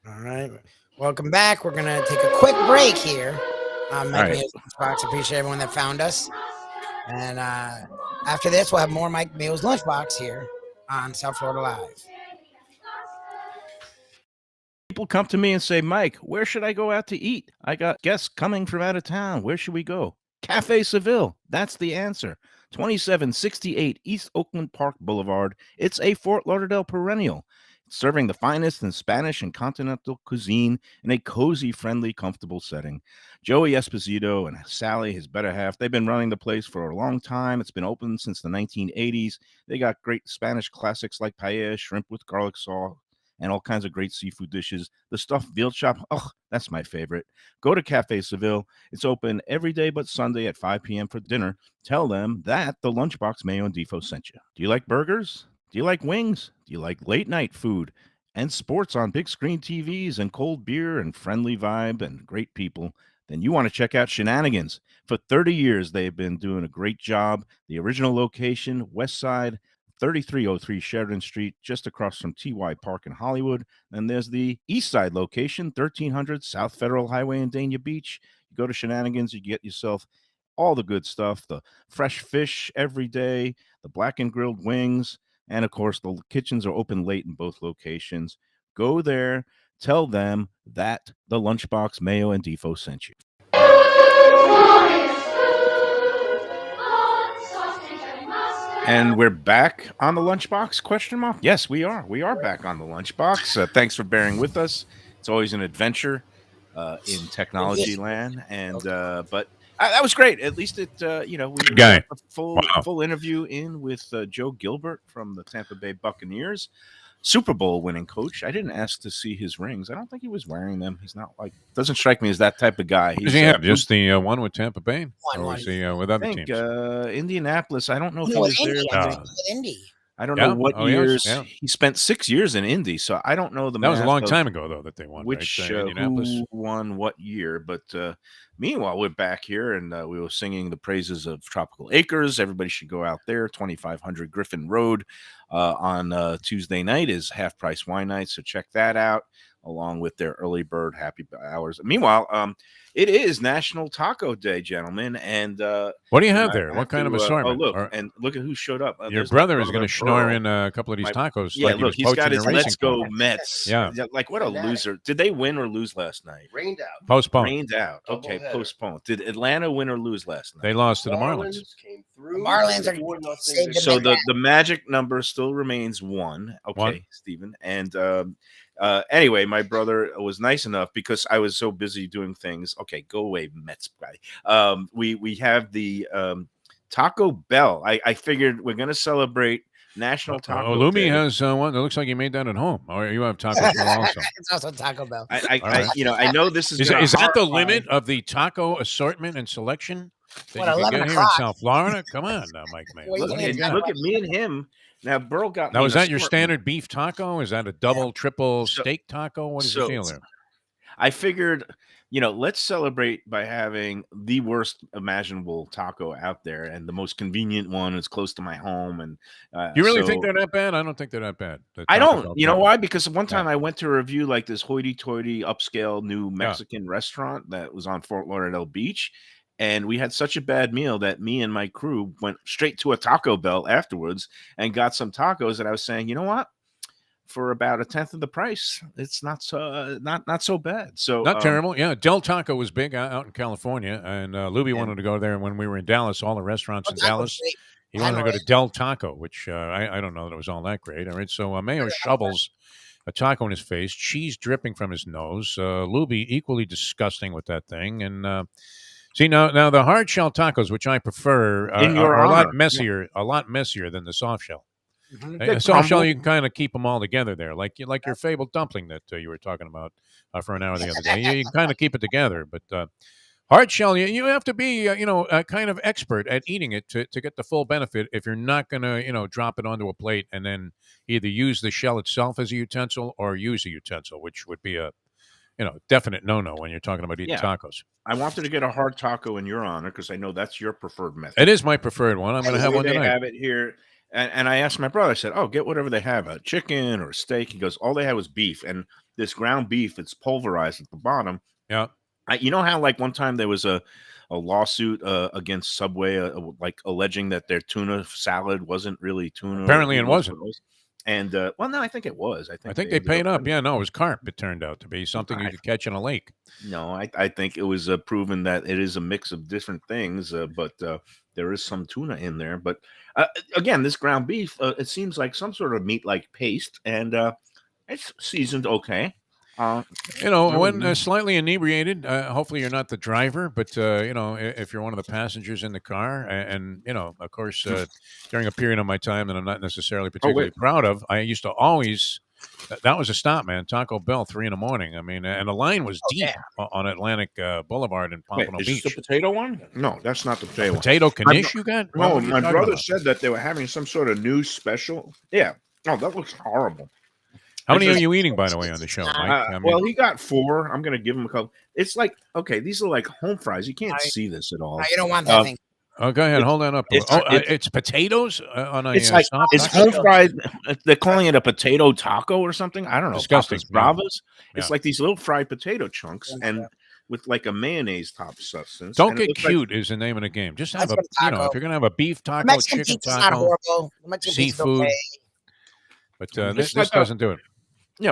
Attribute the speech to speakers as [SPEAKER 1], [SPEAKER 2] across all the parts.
[SPEAKER 1] All right. Welcome back. We're going to take a quick break here on
[SPEAKER 2] All
[SPEAKER 1] Mike
[SPEAKER 2] right.
[SPEAKER 1] Mayo's Lunchbox. Appreciate everyone that found us. And after this, we'll have more Mike Mayo's Lunchbox here on South Florida Live.
[SPEAKER 2] People come to me and say, Mike, where should I go out to eat? I got guests coming from out of town. Where should we go? Cafe Seville. That's the answer. 2768 East Oakland Park Boulevard. It's a Fort Lauderdale perennial, serving the finest in Spanish and continental cuisine in a cozy, friendly, comfortable setting. Joey Esposito and Sally, his better half, they've been running the place for a long time. It's been open since the 1980s. They got great Spanish classics like paella, shrimp with garlic sauce, and all kinds of great seafood dishes. The stuffed veal chop, oh, that's my favorite. Go to Cafe Seville. It's open every day but Sunday at 5 p.m. for dinner. Tell them that the Lunchbox Mayo and Defo sent you. Do you like burgers? Do you like wings? Do you like late night food and sports on big screen TVs and cold beer and friendly vibe and great people? Then you want to check out Shenanigans. For 30 years, they've been doing a great job. The original location, West Side, 3303 Sheridan Street, just across from TY Park in Hollywood. Then there's the East Side location, 1300 South Federal Highway in Dania Beach. You go to Shenanigans, you get yourself all the good stuff, the fresh fish every day, the black and grilled wings, and of course, the kitchens are open late in both locations. Go there, tell them that the Lunchbox Mayo and Defo sent you. And we're back on the Lunchbox, question mark? Yes, we are. We are back on the Lunchbox. Thanks for bearing with us. It's always an adventure in technology land. And but that was great. At least it, we got a full interview in with Joe Gilbert from the Tampa Bay Buccaneers. Super Bowl winning coach. I didn't ask to see his rings. I don't think he was wearing them. He's not doesn't strike me as that type of guy.
[SPEAKER 3] Does he have just the one with Tampa Bay? Or was he with other teams?
[SPEAKER 2] Indianapolis. I don't know if he was there.
[SPEAKER 1] Indy.
[SPEAKER 2] I don't know what years. He spent 6 years in Indy, so I don't know the
[SPEAKER 3] That was a long time ago, though, that they won.
[SPEAKER 2] Which
[SPEAKER 3] Indianapolis
[SPEAKER 2] who won what year? But meanwhile, we're back here, and we were singing the praises of Tropical Acres. Everybody should go out there. 2500 Griffin Road on Tuesday night is half price wine night, so check that out, along with their early bird happy hours. Meanwhile, it is National Taco Day, gentlemen. And
[SPEAKER 3] what do you have there? What kind of assortment?
[SPEAKER 2] And look at who showed up.
[SPEAKER 3] Your brother is going to schnorr in a couple of these tacos.
[SPEAKER 2] Yeah,
[SPEAKER 3] like
[SPEAKER 2] he's got his Let's Go Mets.
[SPEAKER 3] Yeah.
[SPEAKER 2] Like, what a loser. Did they win or lose last night?
[SPEAKER 4] Rained out.
[SPEAKER 3] Postponed.
[SPEAKER 2] Rained out. Okay, postponed. Did Atlanta win or lose last night?
[SPEAKER 3] They lost to the Marlins.
[SPEAKER 4] Came through.
[SPEAKER 1] The Marlins are
[SPEAKER 2] so the magic number still remains 1. Okay, Stephen. And anyway, my brother was nice enough because I was so busy doing things. Okay, go away, Mets guy. We have the Taco Bell. I figured we're going to celebrate National Taco
[SPEAKER 3] Lubie
[SPEAKER 2] Day.
[SPEAKER 3] has one that looks like he made that at home. Or you have Taco Bell also.
[SPEAKER 1] It's also Taco Bell.
[SPEAKER 2] I know this is
[SPEAKER 3] that the limit of the taco assortment and selection that you can get here in South Florida? Come on now, Mike Mayo.
[SPEAKER 2] Look at me and him. Now, Burl got me.
[SPEAKER 3] Now, is that your standard beef taco? Is that a double, triple steak taco? What is the deal there?
[SPEAKER 2] I figured, let's celebrate by having the worst imaginable taco out there and the most convenient one. It's close to my home. And
[SPEAKER 3] you really think they're that bad? I don't think they're that bad.
[SPEAKER 2] I don't. You know why? Because one time I went to review like this hoity-toity upscale new Mexican restaurant that was on Fort Lauderdale Beach. And we had such a bad meal that me and my crew went straight to a Taco Bell afterwards and got some tacos. And I was saying, you know what? For about a tenth of the price, it's not so bad. So
[SPEAKER 3] not terrible. Yeah, Del Taco was big out in California, and Lubie wanted to go there when we were in Dallas. All the restaurants in Dallas, he wanted to go to Del Taco, which I don't know that it was all that great. All right, so Mayo shovels a taco in his face, cheese dripping from his nose. Lubie equally disgusting with that thing, and. See now the hard shell tacos, which I prefer, are a lot messier, than the soft shell. Mm-hmm. Soft shell, you can kind of keep them all together there, like your fabled dumpling that you were talking about for an hour the other day. You can kind of keep it together, but hard shell, you have to be kind of expert at eating it to get the full benefit. If you're not going to drop it onto a plate and then either use the shell itself as a utensil or use a utensil, which would be a definite no-no when you're talking about eating tacos.
[SPEAKER 2] I wanted to get a hard taco in your honor because I know that's your preferred method.
[SPEAKER 3] It is my preferred one. I'm going to have one tonight.
[SPEAKER 2] They have it here And I asked my brother, I said, "Oh, get whatever they have, a chicken or a steak." He goes, "All they had was beef, and this ground beef, it's pulverized at the bottom."
[SPEAKER 3] Yeah.
[SPEAKER 2] You know how like one time there was a lawsuit against Subway, like alleging that their tuna salad wasn't really tuna.
[SPEAKER 3] Apparently, it wasn't.
[SPEAKER 2] And well, no, I think it was.
[SPEAKER 3] I think they paid up. Yeah, no, it was carp. It turned out to be something you could catch in a lake.
[SPEAKER 2] No, I think it was proven that it is a mix of different things, but there is some tuna in there. But again, this ground beef, it seems like some sort of meat-like paste, and it's seasoned okay.
[SPEAKER 3] When slightly inebriated, hopefully you're not the driver, but if you're one of the passengers in the car, and of course, during a period of my time that I'm not necessarily particularly proud of, I used to always. That was a stop, man. Taco Bell, 3 a.m. I mean, and the line was deep on Atlantic Boulevard in Pompano Beach.
[SPEAKER 2] Is this the potato one? No, that's not the potato one.
[SPEAKER 3] Potato knish you got?
[SPEAKER 2] No, my brother said that they were having some sort of new special. Yeah. Oh, that looks horrible.
[SPEAKER 3] How many are you eating, by the way, on the show, Mike?
[SPEAKER 2] Well, he got 4. I'm going to give him a couple. It's like, okay, these are like home fries. You can't see this at all.
[SPEAKER 1] You don't want that thing.
[SPEAKER 3] Oh, go ahead. Hold on up. It's potatoes on a.
[SPEAKER 2] It's like it's home fried. They're calling it a potato taco or something. I don't know.
[SPEAKER 3] Disgusting.
[SPEAKER 2] Bravas. It's like these little fried potato chunks and with like a mayonnaise top substance.
[SPEAKER 3] Don't get cute is the name of the game. Just have if you're gonna have a beef taco, chicken taco, seafood. But this doesn't do it.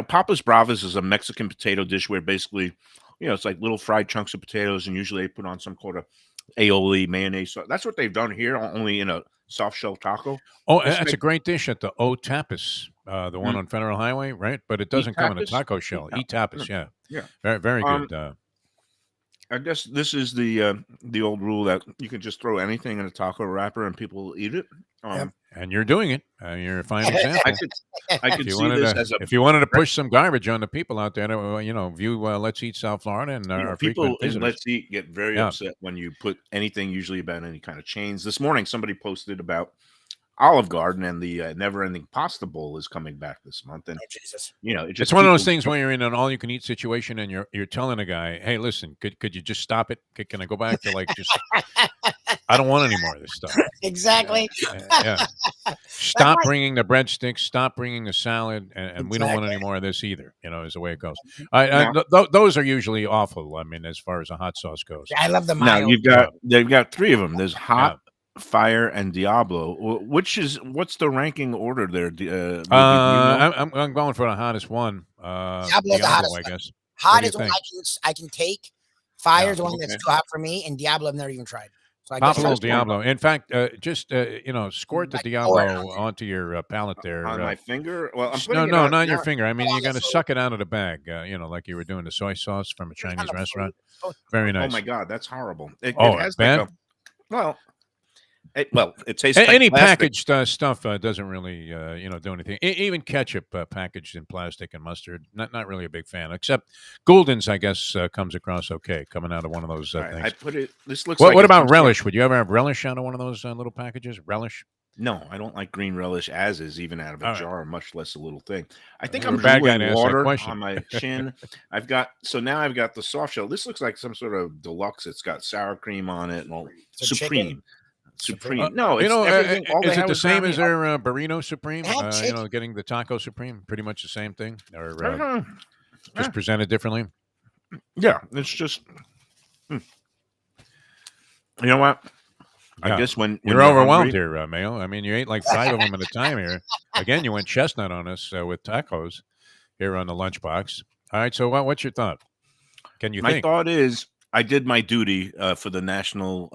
[SPEAKER 2] Papa's Bravas is a Mexican potato dish where basically, it's like little fried chunks of potatoes, and usually they put on some kind of aioli, mayonnaise. So that's what they've done here, only in a soft shell taco.
[SPEAKER 3] Oh, that's a great dish at the O Tapas, the one on Federal Highway, right? But it doesn't come in a taco shell. Tapas, yeah. Very, very good.
[SPEAKER 2] I guess this is the old rule that you can just throw anything in a taco wrapper and people will eat it.
[SPEAKER 3] And you're doing it. You're a fine example.
[SPEAKER 2] I could see this as
[SPEAKER 3] if you wanted to push some garbage on the people out there, view Let's Eat South Florida and our
[SPEAKER 2] people
[SPEAKER 3] in
[SPEAKER 2] Let's Eat get very upset when you put anything usually about any kind of chains. This morning, somebody posted about Olive Garden and the Never-Ending Pasta Bowl is coming back this month, and
[SPEAKER 3] it's one of those things when you're in an all-you-can-eat situation and you're telling a guy, "Hey, listen, could you just stop it? Can I go back to like just? I don't want any more of this stuff."
[SPEAKER 1] Exactly.
[SPEAKER 3] Stop bringing the breadsticks. Stop bringing the salad, and we don't want any more of this either. Is the way it goes. Those are usually awful. I mean, as far as the hot sauce goes.
[SPEAKER 1] I love the Mayo.
[SPEAKER 2] Now they've got 3 of them. There's hot. Fire and Diablo. What's the ranking order there?
[SPEAKER 3] I'm going for the hottest one.
[SPEAKER 1] Diablo's the hottest, I guess. Hot is one I can take. Fire is one that's too hot for me, and Diablo I've never even tried. So
[SPEAKER 3] Pop a little Diablo. In fact, just squirt the Diablo onto your palate there.
[SPEAKER 2] On my finger? Well,
[SPEAKER 3] no, not your finger. I mean, you got to suck it out of the bag. Like you were doing the soy sauce from a Chinese restaurant. Very nice.
[SPEAKER 2] Oh my God, that's horrible. It
[SPEAKER 3] has bad.
[SPEAKER 2] It tastes like
[SPEAKER 3] any
[SPEAKER 2] plastic.
[SPEAKER 3] packaged stuff doesn't really do anything. Even ketchup packaged in plastic and mustard, not really a big fan. Except Gulden's, I guess, comes across okay coming out of one of those things.
[SPEAKER 2] I put it. This looks.
[SPEAKER 3] What about relish? Would you ever have relish out of one of those little packages? Relish?
[SPEAKER 2] No, I don't like green relish as is, even out of a jar, much less a little thing. I think I'm
[SPEAKER 3] bad guy
[SPEAKER 2] drooling water on my chin. Now I've got the soft shell. This looks like some sort of deluxe. It's got sour cream on it and all. Supreme. No,
[SPEAKER 3] is it the same as their burrito supreme? Getting the taco supreme, pretty much the same thing, or just presented differently.
[SPEAKER 2] Yeah, it's just. You know what? I guess when
[SPEAKER 3] you're overwhelmed here, Mayo. I mean, you ate like 5 of them at a time here. Again, you went chestnut on us with tacos here on the Lunchbox. All right, so what's your thought? Can you think?
[SPEAKER 2] My thought is, I did my duty for the National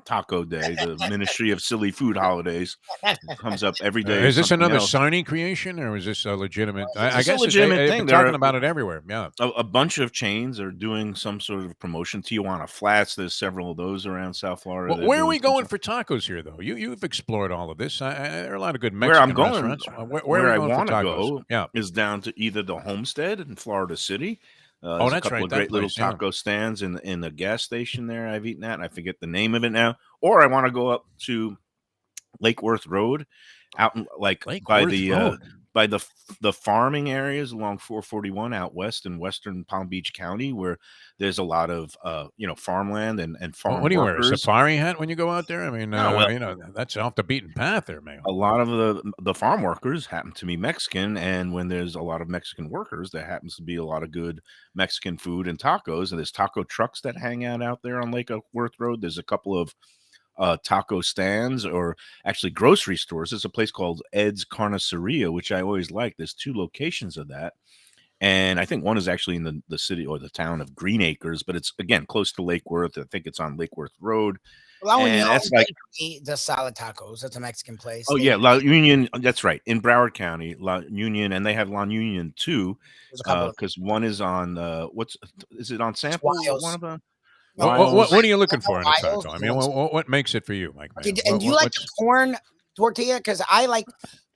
[SPEAKER 2] Taco Day, the Ministry of Silly Food Holidays. It comes up every day.
[SPEAKER 3] Is this another Sarni creation, or is this a legitimate? I guess
[SPEAKER 2] it's a legitimate thing.
[SPEAKER 3] They're talking about it everywhere. Yeah,
[SPEAKER 2] a bunch of chains are doing some sort of promotion. Tijuana Flats, there's several of those around South Florida.
[SPEAKER 3] Well, where are we going for tacos here, though? You've explored all of this. There are a lot of good Mexican restaurants.
[SPEAKER 2] Where I want to go is down to either the Homestead in Florida City.
[SPEAKER 3] That's
[SPEAKER 2] a couple
[SPEAKER 3] right.
[SPEAKER 2] of great little taco stands in the gas station there. I've eaten at, and I forget the name of it now. Or I want to go up to Lake Worth Road, out by the by the farming areas along 441 out west in western Palm Beach County, where there's a lot of farmland and farm
[SPEAKER 3] What do you wear? A
[SPEAKER 2] workers.
[SPEAKER 3] safari hat when you go out there? I mean,
[SPEAKER 2] No, well,
[SPEAKER 3] that's off the beaten path there, man.
[SPEAKER 2] a lot of the farm workers happen to be Mexican, and when there's a lot of Mexican workers, there happens to be a lot of good Mexican food and tacos, and there's taco trucks that hang out there on Lake Worth Road. There's a couple of taco stands, or actually grocery stores. There's a place called Ed's Carniceria, which I always like. There's 2 locations of that, and I think one is actually in the city or the town of Green Acres, but it's again close to Lake Worth. I think it's on Lake Worth Road.
[SPEAKER 1] And
[SPEAKER 2] that's like
[SPEAKER 1] the solid tacos. That's a Mexican place.
[SPEAKER 2] Oh yeah, La Union. That's right, in Broward County, La Union, and they have La Union too, because one is on is it on Sample? One of them.
[SPEAKER 3] What are you looking for in a taco? I mean, what makes it for you, Mike?
[SPEAKER 1] And do you like the corn tortilla? Because I like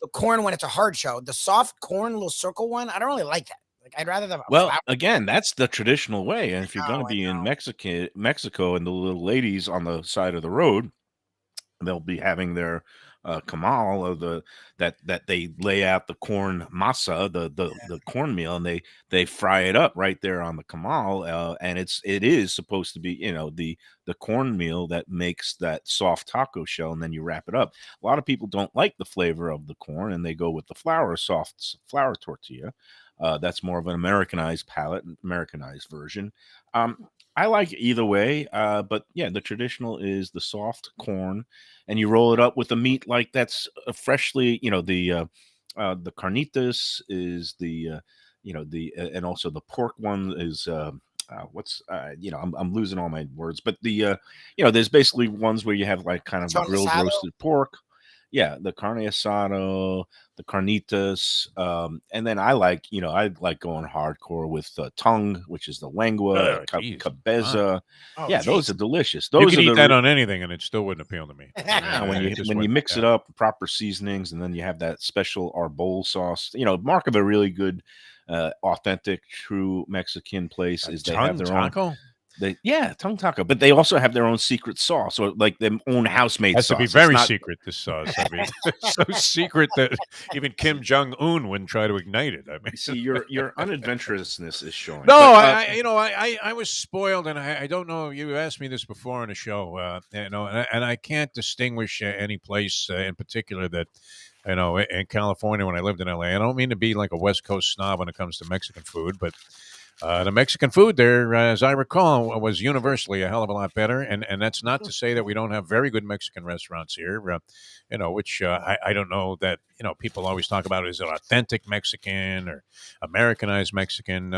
[SPEAKER 1] the corn when it's a hard shell. The soft corn, little circle one, I don't really like that. Like, I'd rather have.
[SPEAKER 2] Again, that's the traditional way. And if you're going to be in Mexico, and the little ladies on the side of the road, they'll be having their camal of that they lay out the corn masa, the cornmeal, and they fry it up right there on the camal, and it is supposed to be the cornmeal that makes that soft taco shell, and then you wrap it up. A lot of people don't like the flavor of the corn, and they go with the soft flour tortilla. That's more of an Americanized palate, Americanized version. I like either way, but yeah, the traditional is the soft corn, and you roll it up with the meat like that's freshly, the carnitas is and also the pork one is I'm losing all my words, but there's basically ones where you have like kind of grilled roasted pork. Yeah, the carne asado, the carnitas, and then I like going hardcore with tongue, which is the lengua, cabeza. Those are delicious.
[SPEAKER 3] You can eat that on anything, and it still wouldn't appeal to me.
[SPEAKER 2] When you mix it up, proper seasonings, and then you have that special arbol sauce. Mark of a really good, authentic, true Mexican place is they have their
[SPEAKER 3] taco?
[SPEAKER 2] Tongue taco, but they also have their own secret sauce, or like their own house-made sauce.
[SPEAKER 3] Has to be very secret, this sauce. I mean, so secret that even Kim Jong-un wouldn't try to ignite it. I mean,
[SPEAKER 2] see, your unadventurousness is showing.
[SPEAKER 3] No, I was spoiled, and I don't know. You asked me this before on a show, and I can't distinguish any place in particular that. In California when I lived in LA. I don't mean to be like a West Coast snob when it comes to Mexican food, but the Mexican food there, as I recall, was universally a hell of a lot better. And that's not to say that we don't have very good Mexican restaurants here, which I don't know that, people always talk about, is it authentic Mexican or Americanized Mexican?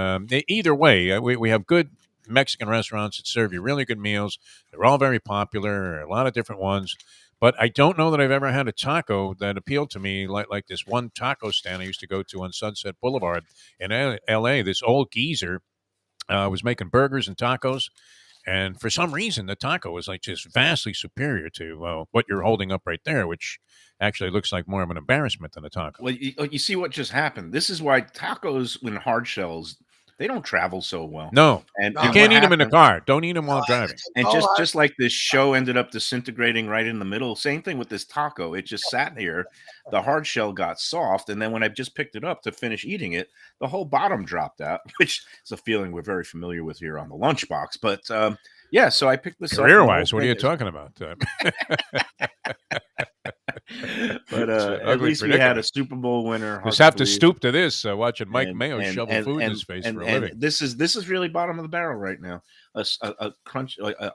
[SPEAKER 3] Either way, we have good Mexican restaurants that serve you really good meals. They're all very popular, a lot of different ones. But I don't know that I've ever had a taco that appealed to me like this one taco stand I used to go to on Sunset Boulevard in L.A. This old geezer was making burgers and tacos. And for some reason, the taco was like just vastly superior to what you're holding up right there, which actually looks like more of an embarrassment than a taco.
[SPEAKER 2] Well, you see what just happened. This is why tacos, when hard shells, they don't travel so well.
[SPEAKER 3] No, and you can't eat them in the car. Don't eat them while driving.
[SPEAKER 2] And just like this show ended up disintegrating right in the middle, same thing with this taco. It just sat here. The hard shell got soft, and then when I just picked it up to finish eating it, the whole bottom dropped out, which is a feeling we're very familiar with here on the Lunchbox. But so I picked this up.
[SPEAKER 3] Career-wise, what are you talking about?
[SPEAKER 2] But at least we had a Super Bowl winner.
[SPEAKER 3] Just have to stoop to this, watching Mike Mayo shovel food in his face for a living.
[SPEAKER 2] This is really bottom of the barrel right now. A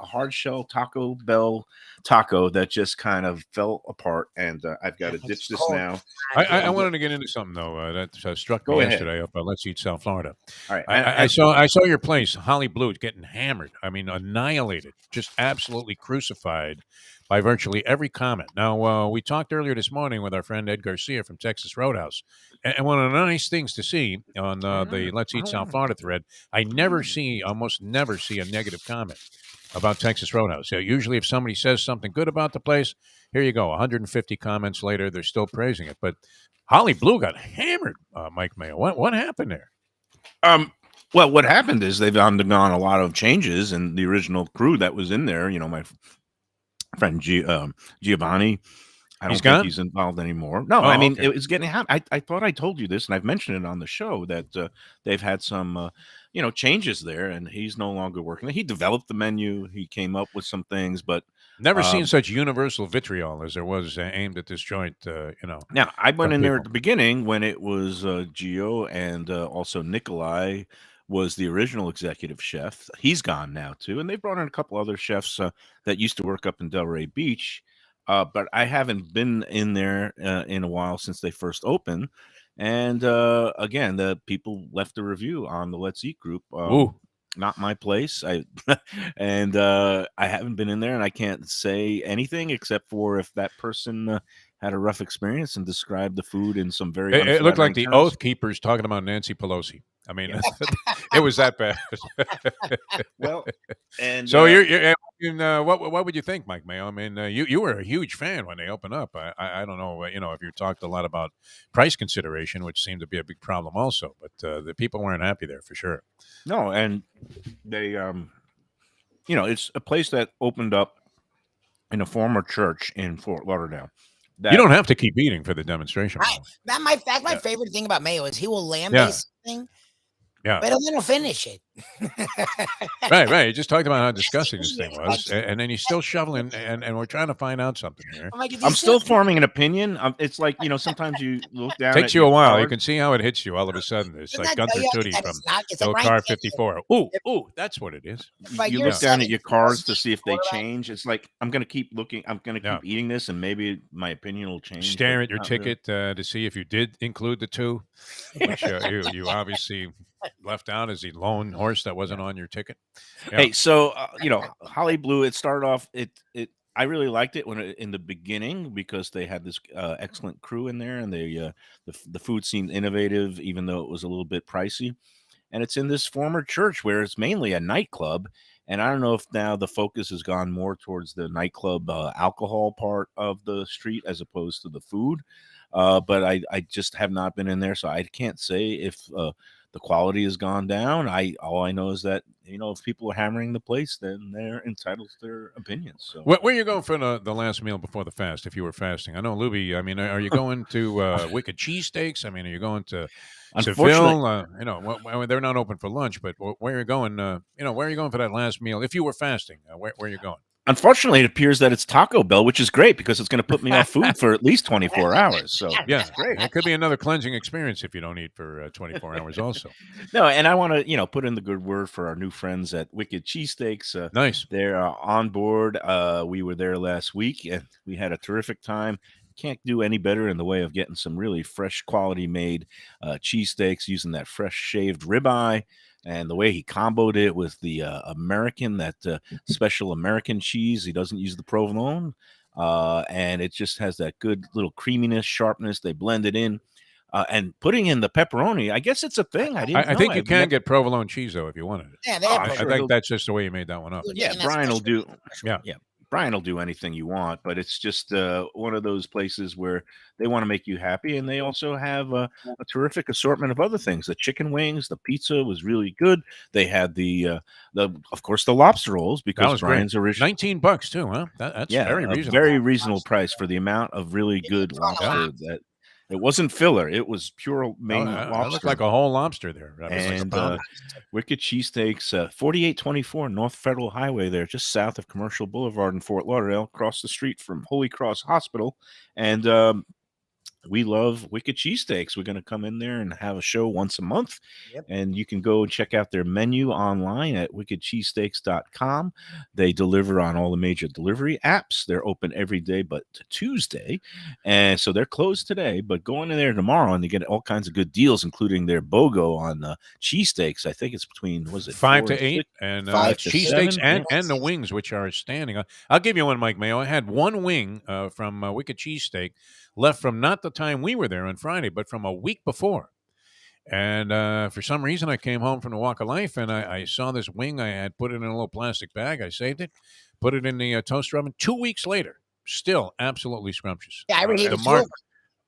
[SPEAKER 2] hard shell Taco Bell taco that just kind of fell apart, and I've got to ditch this now.
[SPEAKER 3] I wanted to get into something though that struck me yesterday up at Let's Eat South Florida.
[SPEAKER 2] All right,
[SPEAKER 3] I saw your place, Holly Blue, getting hammered. I mean, annihilated, just absolutely crucified by virtually every comment. Now, we talked earlier this morning with our friend Ed Garcia from Texas Roadhouse, and one of the nice things to see on the Let's Eat South Florida thread, I almost never see a negative comment about Texas Roadhouse. Usually if somebody says something good about the place, here you go, 150 comments later, they're still praising it. But Holly Blue got hammered, Mike Mayo. What happened there?
[SPEAKER 2] Well, what happened is they've undergone a lot of changes, and the original crew that was in there, my friend Giovanni, I
[SPEAKER 3] He's
[SPEAKER 2] don't think
[SPEAKER 3] gone?
[SPEAKER 2] he's involved anymore. No,
[SPEAKER 3] Oh,
[SPEAKER 2] I mean,
[SPEAKER 3] okay.
[SPEAKER 2] it's getting hot. I thought I told you this, and I've mentioned it on the show that they've had some, changes there, and he's no longer working there. He developed the menu. He came up with some things, but
[SPEAKER 3] Never seen
[SPEAKER 2] um,
[SPEAKER 3] such universal vitriol as there was aimed at this joint,
[SPEAKER 2] now I went
[SPEAKER 3] from
[SPEAKER 2] in there at
[SPEAKER 3] people.
[SPEAKER 2] the beginning when it was Gio and also Nikolai was the original executive chef. He's gone now too, and they brought in a couple other chefs that used to work up in Delray Beach. But I haven't been in there in a while since they first opened. And again, the people left a review on the Let's Eat group.
[SPEAKER 3] Ooh.
[SPEAKER 2] Not my place. And I haven't been in there, and I can't say anything except for if that person had a rough experience and described the food in some very
[SPEAKER 3] It looked like
[SPEAKER 2] unflattering
[SPEAKER 3] the
[SPEAKER 2] terms.
[SPEAKER 3] Oath Keepers talking about Nancy Pelosi. I mean,
[SPEAKER 2] Yeah.
[SPEAKER 3] it was that bad.
[SPEAKER 2] Well, and
[SPEAKER 3] So what would you think, Mike Mayo? I mean, you were a huge fan when they opened up. I don't know, if you talked a lot about price consideration, which seemed to be a big problem also, but the people weren't happy there for sure.
[SPEAKER 2] no, and they it's a place that opened up in a former church in Fort Lauderdale.
[SPEAKER 3] You
[SPEAKER 2] That
[SPEAKER 3] don't have to keep eating for the demonstration.
[SPEAKER 1] Right.
[SPEAKER 3] Mayo.
[SPEAKER 1] That's my
[SPEAKER 2] Yeah.
[SPEAKER 1] favorite thing about Mayo is he will
[SPEAKER 3] Yeah.
[SPEAKER 1] lambaste something,
[SPEAKER 3] Yeah.
[SPEAKER 1] but then he'll finish it.
[SPEAKER 3] Right. You just talked about how disgusting this
[SPEAKER 1] Yeah,
[SPEAKER 3] thing was, and then he's still shoveling, and we're trying to find out something here.
[SPEAKER 1] I'm like, is he
[SPEAKER 2] I'm still
[SPEAKER 1] serious?
[SPEAKER 2] forming an opinion. It's like sometimes you look down.
[SPEAKER 3] Takes
[SPEAKER 2] at
[SPEAKER 3] you a
[SPEAKER 2] your
[SPEAKER 3] while. You
[SPEAKER 2] cards.
[SPEAKER 3] can see how it hits you all of a sudden. It's
[SPEAKER 1] Doesn't
[SPEAKER 3] like
[SPEAKER 1] that tell
[SPEAKER 3] Gunther
[SPEAKER 1] you
[SPEAKER 3] Tootie
[SPEAKER 1] that
[SPEAKER 3] from
[SPEAKER 1] it's not? It's like
[SPEAKER 3] Bill
[SPEAKER 1] Ryan
[SPEAKER 3] Car
[SPEAKER 1] said,
[SPEAKER 3] 54. Ooh, that's what it is.
[SPEAKER 1] like
[SPEAKER 2] You
[SPEAKER 1] you're
[SPEAKER 2] look down at
[SPEAKER 1] setting
[SPEAKER 2] your cards to
[SPEAKER 1] course
[SPEAKER 2] see if they
[SPEAKER 1] quarterback.
[SPEAKER 2] change. It's like I'm going to keep looking. I'm going to
[SPEAKER 3] Yeah.
[SPEAKER 2] keep eating this, and maybe my opinion will change.
[SPEAKER 3] Stare
[SPEAKER 2] but
[SPEAKER 3] at your
[SPEAKER 2] not really.
[SPEAKER 3] ticket to see if you did include the 2, which you obviously left out as the lone horse that wasn't on your ticket. Yeah.
[SPEAKER 2] Hey, so Holly Blue. It started off. I really liked it in the beginning because they had this excellent crew in there, and the food seemed innovative, even though it was a little bit pricey. And it's in this former church where it's mainly a nightclub. And I don't know if now the focus has gone more towards the nightclub alcohol part of the street as opposed to the food. But I just have not been in there, so I can't say if the quality has gone down. All I know is that if people are hammering the place, then they're entitled to their opinions. So
[SPEAKER 3] Where are you going for the last meal before the fast? If you were fasting, I know Lubie. I mean, are you going to Wicked Cheesesteaks? I mean, are you going to
[SPEAKER 2] unfortunately,
[SPEAKER 3] Seville? They're not open for lunch, but where are you going? Where are you going for that last meal? If you were fasting, where are you going?
[SPEAKER 2] Unfortunately, it appears that it's Taco Bell, which is great because it's going to put me off food for at least 24 hours. So
[SPEAKER 3] Yeah,
[SPEAKER 2] it's great.
[SPEAKER 3] it could be another cleansing experience if you don't eat for 24 hours. Also,
[SPEAKER 2] No, and I want to, put in the good word for our new friends at Wicked Cheesesteaks.
[SPEAKER 3] nice.
[SPEAKER 2] They're on board. We were there last week, and we had a terrific time. Can't do any better in the way of getting some really fresh, quality made cheesesteaks using that fresh shaved ribeye. And the way he comboed it with the that special American cheese. He doesn't use the provolone. And it just has that good little creaminess, sharpness. They blend it in. And putting in the pepperoni, I guess it's a thing. I didn't know.
[SPEAKER 3] I think you
[SPEAKER 2] I've
[SPEAKER 3] can
[SPEAKER 2] never-
[SPEAKER 3] get provolone cheese though if you wanted it.
[SPEAKER 1] Yeah, they have
[SPEAKER 2] I'm
[SPEAKER 3] I
[SPEAKER 2] sure
[SPEAKER 3] think
[SPEAKER 2] he'll-
[SPEAKER 3] that's just the way you made that one up.
[SPEAKER 1] Good.
[SPEAKER 2] Yeah,
[SPEAKER 1] And that's
[SPEAKER 2] Brian will
[SPEAKER 1] special.
[SPEAKER 2] do.
[SPEAKER 3] Yeah.
[SPEAKER 2] Yeah, Brian will do anything you want, but it's just one of those places where they want to make you happy, and they also have a terrific assortment of other things. The chicken wings, the pizza was really good. They had of course, the lobster rolls
[SPEAKER 3] That
[SPEAKER 2] because
[SPEAKER 3] was great.
[SPEAKER 2] Brian's original.
[SPEAKER 3] $19 too, huh? That's very
[SPEAKER 2] a
[SPEAKER 3] reasonable.
[SPEAKER 2] very reasonable price for the amount of really good lobster that. It wasn't filler; it was pure Maine
[SPEAKER 3] That
[SPEAKER 2] lobster.
[SPEAKER 3] looked like a whole lobster there. That was like a
[SPEAKER 2] And
[SPEAKER 3] pound.
[SPEAKER 2] Wicked Cheesesteaks, 4824 North Federal Highway there, just south of Commercial Boulevard in Fort Lauderdale, across the street from Holy Cross Hospital. And we love Wicked Cheesesteaks. We're going to come in there and have a show once a month.
[SPEAKER 1] Yep.
[SPEAKER 2] And you can go and check out their menu online at wickedcheesesteaks.com. They deliver on all the major delivery apps. They're open every day but Tuesday. And so they're closed today, but go in there tomorrow and you get all kinds of good deals, including their BOGO on cheesesteaks. I think it's between, was it
[SPEAKER 3] 5 to
[SPEAKER 2] 4
[SPEAKER 3] 8,
[SPEAKER 2] 6?
[SPEAKER 3] and
[SPEAKER 2] 5 to
[SPEAKER 3] cheesesteaks
[SPEAKER 2] 7,
[SPEAKER 3] and the wings, which are standing. I'll give you one, Mike Mayo. I had one wing from Wicked Cheesesteak left from not the time we were there on Friday, but from a week before. And for some reason, I came home from the Walk of Life, and I saw this wing. I had put it in a little plastic bag. I saved it, put it in the toaster oven. 2 weeks later, still absolutely scrumptious.
[SPEAKER 1] Yeah, I reheated
[SPEAKER 3] the
[SPEAKER 1] two.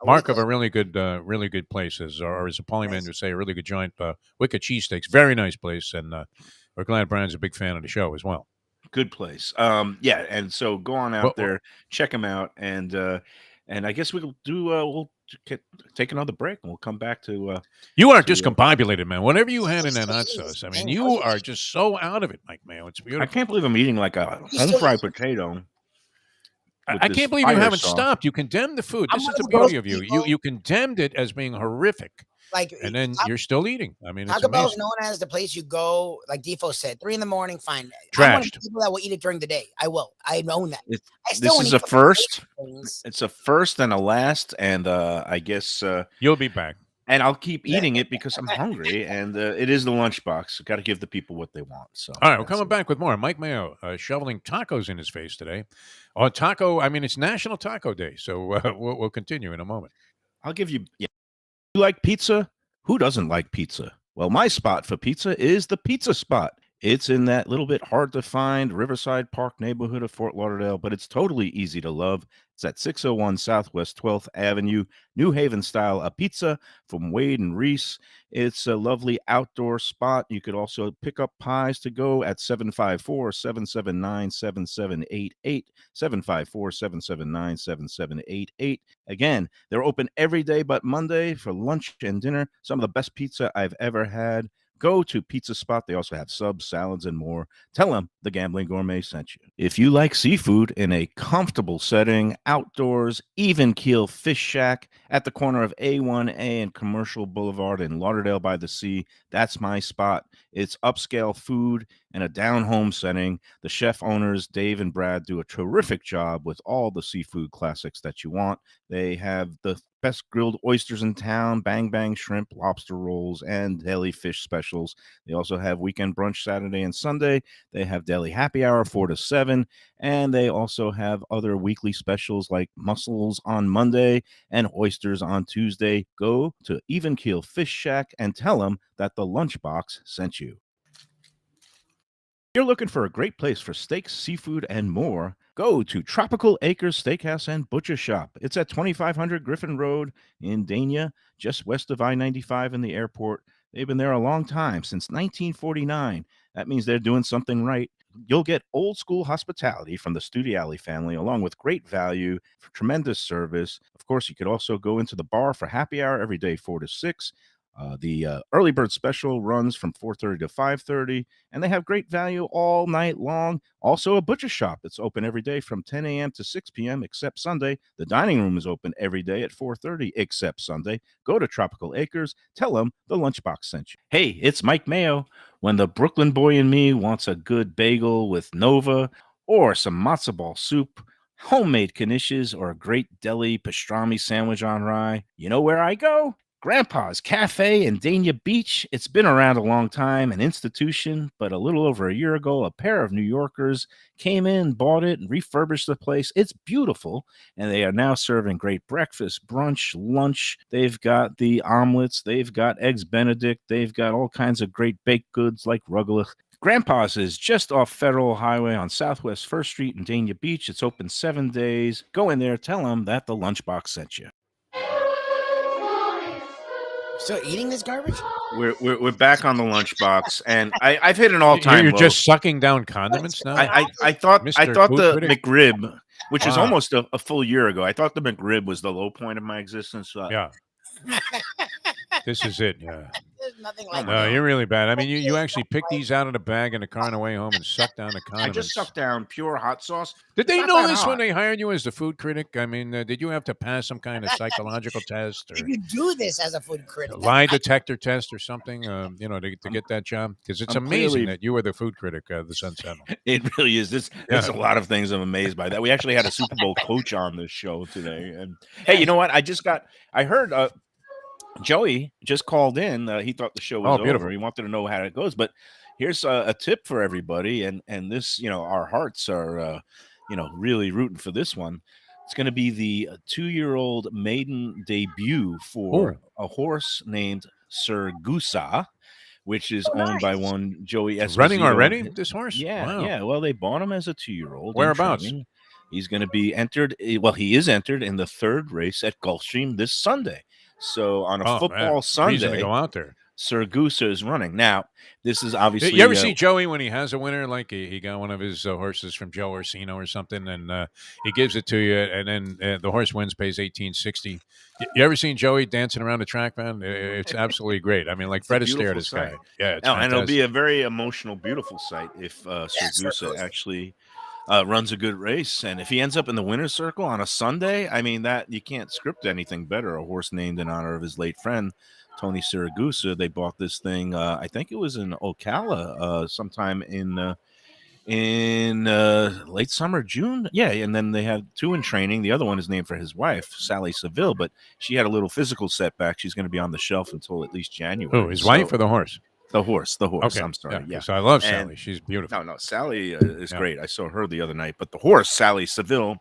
[SPEAKER 3] mark of a really good place is, or as a polyman would say, a really good joint. Wicked Cheesesteaks, very nice place, and we're glad Brian's a big fan of the show as well.
[SPEAKER 2] Good place. Yeah, and so go on out there, check them out, and And I guess we'll take another break, and we'll come back to.
[SPEAKER 3] You are discombobulated, man. Whatever you had in that hot sauce, I mean, you are just so out of it, Mike Mayo. It's beautiful.
[SPEAKER 2] I can't believe I'm eating like a home fried potato.
[SPEAKER 3] I can't believe you haven't stopped. You condemned the food. This is the beauty of you. You condemned it as being horrific. And then you're still eating. I mean,
[SPEAKER 1] Taco Bell is known as the place you go, like Defo said, 3 a.m, fine.
[SPEAKER 3] Trashed.
[SPEAKER 1] I'm one of the people that will eat it during the day. I will. I own that.
[SPEAKER 2] This is a first. It's a first and a last, and I guess
[SPEAKER 3] you'll be back.
[SPEAKER 2] And I'll keep eating it because I'm hungry, and it is the lunchbox. Got to give the people what they want. So,
[SPEAKER 3] all right, we're coming back with more. Mike Mayo shoveling tacos in his face today. On taco, I mean, it's National Taco Day, so we'll continue in a moment.
[SPEAKER 2] I'll give you. Yeah. You like pizza? Who doesn't like pizza? Well, my spot for pizza is the Pizza Spot. It's in that little bit hard to find Riverside Park neighborhood of Fort Lauderdale, but it's totally easy to love. It's at 601 Southwest 12th Avenue, New Haven style a pizza from Wade and Reese. It's a lovely outdoor spot. You could also pick up pies to go at 754-779-7788, 754-779-7788. Again, they're open every day but Monday for lunch and dinner. Some of the best pizza I've ever had. Go to Pizza Spot. They also have subs, salads, and more. Tell them the Gambling Gourmet sent you. If you like seafood in a comfortable setting, outdoors, even keel fish shack at the corner of A1A and Commercial Boulevard in Lauderdale by the Sea, that's my spot. It's upscale food in a down-home setting. The chef owners, Dave and Brad, do a terrific job with all the seafood classics that you want. They have the best grilled oysters in town, bang bang shrimp, lobster rolls, and deli fish specials. They also have weekend brunch Saturday and Sunday. They have deli happy hour 4 to 7, and they also have other weekly specials like mussels on Monday and oysters on Tuesday. Go to Even Keel Fish Shack and tell them that the Lunchbox sent you. If you're looking for a great place for steaks, seafood, and more, go to Tropical Acres Steakhouse and Butcher Shop. It's at 2500 Griffin Road in Dania, just west of I-95 in the airport. They've been there a long time, since 1949. That means they're doing something right. You'll get old school hospitality from the Studiali family, along with great value, for tremendous service. Of course, you could also go into the bar for happy hour every day, 4 to 6. The early bird special runs from 4:30 to 5:30, and they have great value all night long. Also, a butcher shop that's open every day from 10 a.m. to 6 p.m. except Sunday. The dining room is open every day at 4:30 except Sunday. Go to Tropical Acres. Tell them the Lunchbox sent you. Hey, it's Mike Mayo. When the Brooklyn boy in me wants a good bagel with Nova or some matzo ball soup, homemade knishes, or a great deli pastrami sandwich on rye, you know where I go? Grandpa's Cafe in Dania Beach. It's been around a long time, an institution, but a little over a year ago, a pair of New Yorkers came in, bought it, and refurbished the place. It's beautiful, and they are now serving great breakfast, brunch, lunch. They've got the omelets. They've got eggs Benedict. They've got all kinds of great baked goods like rugelach. Grandpa's is just off Federal Highway on Southwest 1st Street in Dania Beach. It's open 7 days. Go in there, tell them that the Lunchbox sent you.
[SPEAKER 1] Still eating this garbage?
[SPEAKER 2] We're back on the Lunchbox, and I've hit an all-time.
[SPEAKER 3] You're
[SPEAKER 2] low.
[SPEAKER 3] just sucking down condiments now.
[SPEAKER 2] I thought the McRib, which is
[SPEAKER 3] Wow.
[SPEAKER 2] almost a full year ago. I thought the McRib was the low point of my existence.
[SPEAKER 3] Yeah. This is it. Yeah.
[SPEAKER 1] There's nothing like
[SPEAKER 3] No,
[SPEAKER 1] that.
[SPEAKER 3] you're really bad. I mean, you actually picked these out of the bag in the car on the way home and sucked down the condiments.
[SPEAKER 2] I just sucked down pure hot sauce.
[SPEAKER 3] Did they
[SPEAKER 2] It's
[SPEAKER 3] know
[SPEAKER 2] not that
[SPEAKER 3] this
[SPEAKER 2] hot.
[SPEAKER 3] when they hired you as the food critic? I mean, did you have to pass some kind of psychological test or
[SPEAKER 1] You do this as a food critic.
[SPEAKER 3] lie detector test or something, to get that job? Because it's amazing that you were the food critic of the Sun Sentinel.
[SPEAKER 2] It really is. There's a lot of things I'm amazed by that. We actually had a Super Bowl coach on this show today. And hey, you know what? I heard Joey just called in. He thought the show was over. He wanted to know how it goes. But here's a tip for everybody. And this, our hearts are, really rooting for this one. It's going to be the 2-year-old maiden debut for a horse named Sir Gusa, which is owned by one Joey Esposito.
[SPEAKER 3] Running already, this horse?
[SPEAKER 2] Yeah,
[SPEAKER 3] Wow.
[SPEAKER 2] yeah. Well, they bought him as a 2-year-old.
[SPEAKER 3] Whereabouts?
[SPEAKER 2] He's going to be entered. Well, he is entered in the 3rd race at Gulfstream this Sunday. So on a football Sunday,
[SPEAKER 3] reason to go out there.
[SPEAKER 2] Siragusa is running. Now, this is obviously.
[SPEAKER 3] You ever see Joey when he has a winner? Like he got one of his horses from Joe Orsino or something, and he gives it to you, and then the horse wins, pays $18.60. You ever seen Joey dancing around the track, man? It's absolutely great. I mean, like Fred Astaire, this guy. Yeah, it's
[SPEAKER 2] and it'll be a very emotional, beautiful sight if Siragusa actually runs a good race, and if he ends up in the winner's circle on a Sunday, I mean that you can't script anything better. A horse named in honor of his late friend Tony Siragusa. They bought this thing. I think it was in Ocala sometime in late summer, June. Yeah, and then they had 2 in training. The other one is named for his wife, Sally Seville, but she had a little physical setback. She's going to be on the shelf until at least January.
[SPEAKER 3] Oh, his wife or the horse?
[SPEAKER 2] The horse.
[SPEAKER 3] Okay.
[SPEAKER 2] I'm sorry. Yeah.
[SPEAKER 3] I love Sally. She's beautiful.
[SPEAKER 2] No, Sally is great. I saw her the other night. But the horse, Sally Seville,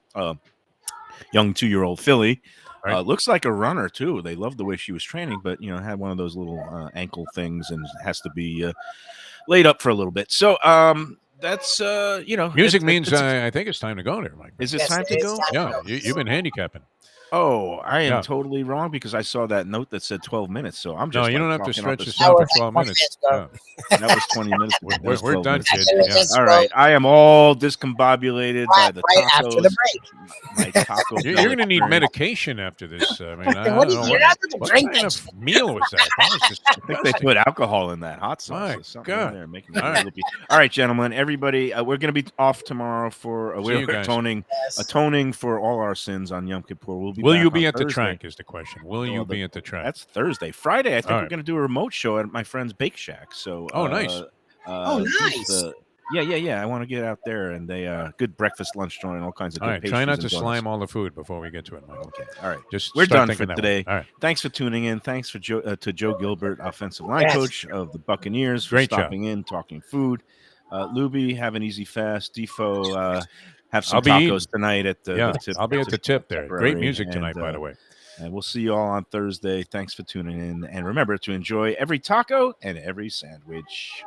[SPEAKER 2] young 2-year-old filly, looks like a runner too. They love the way she was training, but had one of those little ankle things and has to be laid up for a little bit. So that's
[SPEAKER 3] music means I think it's time to go there, Mike.
[SPEAKER 2] Is it time to go?
[SPEAKER 3] Yeah, you've been handicapping.
[SPEAKER 2] Oh, I am totally wrong because I saw that note that said 12 minutes. So I'm just
[SPEAKER 3] you don't have to stretch this out for 12 minutes.
[SPEAKER 2] That was 20 minutes.
[SPEAKER 3] We're done, kid.
[SPEAKER 2] Yeah. All right. I am all discombobulated by the tacos.
[SPEAKER 1] After the break.
[SPEAKER 2] My taco.
[SPEAKER 3] You're going to need medication after this. I mean,
[SPEAKER 1] What
[SPEAKER 3] kind of meal was that?
[SPEAKER 2] I think they put alcohol in that hot sauce.
[SPEAKER 3] My God.
[SPEAKER 2] There, making me loopy. All right, gentlemen, everybody, we're going to be off tomorrow for we're atoning for all our sins on Yom Kippur.
[SPEAKER 3] Will you be at the track is the question. Will you be at the track?
[SPEAKER 2] That's Thursday. Friday, I think we're going to do a remote show at my friend's Bake Shack. So,
[SPEAKER 3] nice.
[SPEAKER 1] Nice.
[SPEAKER 2] Yeah. I want to get out there, and they good breakfast, lunch joint, and all kinds of good pastries.
[SPEAKER 3] Try not to slime all the food before we get to it, Mike.
[SPEAKER 2] Okay. All right.
[SPEAKER 3] We're
[SPEAKER 2] done for today.
[SPEAKER 3] All right.
[SPEAKER 2] Thanks for tuning in. Thanks for to Joe Gilbert, offensive line coach of the Buccaneers, for stopping in, talking food. Lubie, have an easy fast. Defo, have some tacos tonight at the tip.
[SPEAKER 3] I'll be at the tip there. Great music tonight, by the way.
[SPEAKER 2] And we'll see you all on Thursday. Thanks for tuning in. And remember to enjoy every taco and every sandwich.